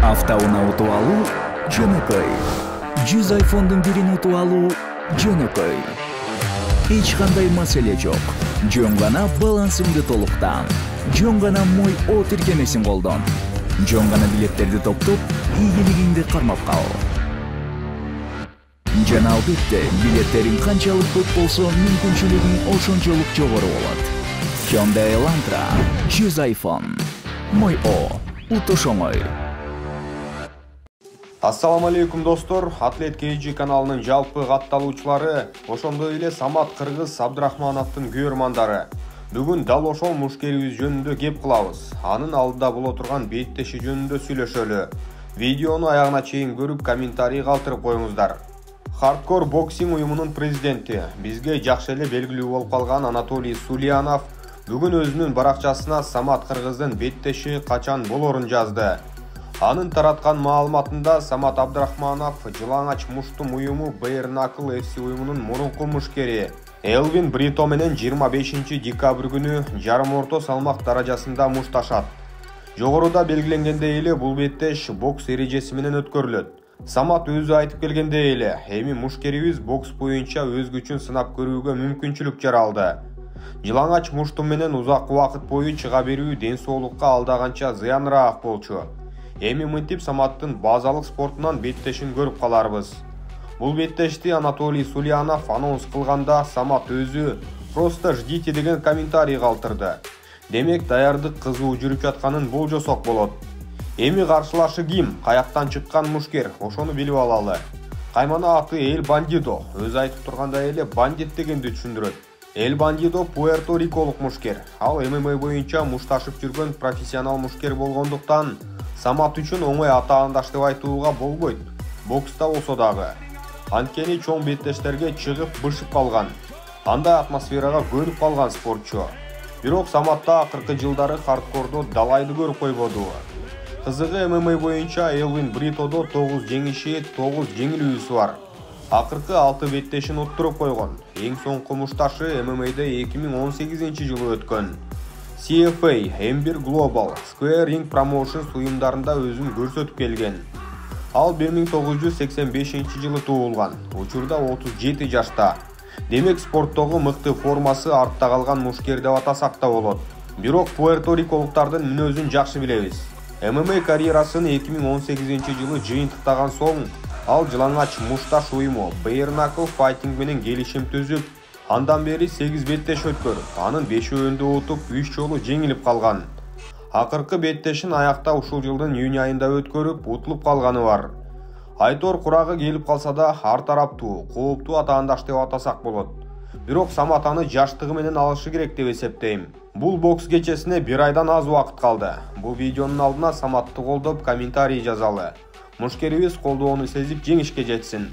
Автауна утуп алуу жөнөкөй. 100 iPhone'дун бирин утуп алуу жөнөкөй. Эч кандай маселе жок. Жөн гана балансыңды толуктан. Жөн гана мой О тиркемесин колдон. Жөн гана билеттерди топтоп, ийгилигиңди кармап кал. Жана албетте, билеттериң канчалык көп болсо, мүмкүнчүлүгүң ошончолук жогору болот. Hyundai Elantra 100 iPhone. Мой О утуш оңой. Ассаламу алейкум достор, Атлет KG каналынын жалпы катталуучулары, ошондой эле Самат Кыргыз Абдрахмановдун көрмандары. Бүгүн дал ошол мушкерибиз жөнүндө кеп кылабыз. Анын алдыда боло турган беттеши жөнүндө сүйлөшөлү. Видеону аягына чейин көрүп, комментарий калтырып коюңуздар. Хардкор боксинг уюмунун президенти, бизге жакшы эле белгилүү болуп калган Анатолий Сулиянов бүгүн өзүнүн баракчасына Самат Кыргыздын беттеши качан болорун жазды. Анын тараткан маалыматында Самат Абдрахманов Жылаңач муштум уюму Bare Knuckle FC уюмунун мурунку мушкери Элвин Брито менен 25 декабрь күнү жарым орто салмак даражасында мушташат. Жогоруда белгиленгендей эле бул беттеш бокс эрежеси менен өткөрүлөт. Самат өзү айтып келгендей эле, эми мушкерибиз бокс боюнча өз күчүн сынап көрүүгө мүмкүнчүлүк жаралды. Жылаңач муштум менен узак убакыт бою чыга берүү ден соолукка алдаганча зыяныраак болчу. Эми мынтип Саматтын базалык спортунан беттешин көрүп каларбыз. Бул беттешти Анатолий Сулиянов анонс кылганда Самат өзү "Просто ждите" деген комментарий калтырды. Демек даярдык кызуу жүрүп жатканын болжосок болот. Эми каршылашы ким, каяктан чыккан мушкер, ошону билип алалы. Каймана аты Эль Бандидо, өзү айтып тургандай эле бандит дегенди түшүндүрөт. Эль Бандидо Пуэрто-Риколук мушкер. Ал ММА боюнча мушташып жүргөн профессионал мушкер болгондуктан Самат үчүн оңой атаандаш деп айтууга болбойт. Бокста болсо дагы. Анткени чоң беттештерге чыгып бышып калган. Андай атмосферага көнүп калган спортчу. Бирок Саматта акыркы жылдары хардкордо далайды көрүп койбоду. Кызыгы ММА боюнча Элвин Бритодо 9 жеңиши, 9 жеңилүүсү бар. Акыркы 6 беттешин уттуруп койгон. Эң соңку мушташы ММА'да 2018-жылы өткөн. CFA, Ember Global, Square Ring Promotions уюмдарында өзүн көрсөтүп келген. Ал 1985-жылы туулган, учурда 37 жашта. Демек спорттогу мыкты формасы артта калган мушкер деп атасак да болот. Бирок Пуэрто-Риколуктардын мүнөзүн жакшы билебиз. ММА карьерасын 2018-жылы жыйынтыктаган соң, ал Жылаңач мушташ уюму Bare Knuckle Fighting менен келишим түзүп, андан бери 8 беттеш өткөрүп, анын 5-өндө утуп, 3 жолу жеңилип калган. Акыркы беттешин аякта ушул жылдын июнь айында өткөрүп, утулуп калганы бар. Айтор курагы келип калса да, ар тараптуу, кооптуу атаандаш деп атасак болот. Бирок Самат аны жаштыгы менен алышы керек деп эсептейм. Бул бокс кечесине 1 айдан аз убакыт калды. Бул видеонун алдына Саматты колдоп комментарий жазалы. Мушкерибиз колдоону сезип жеңишке жетсин.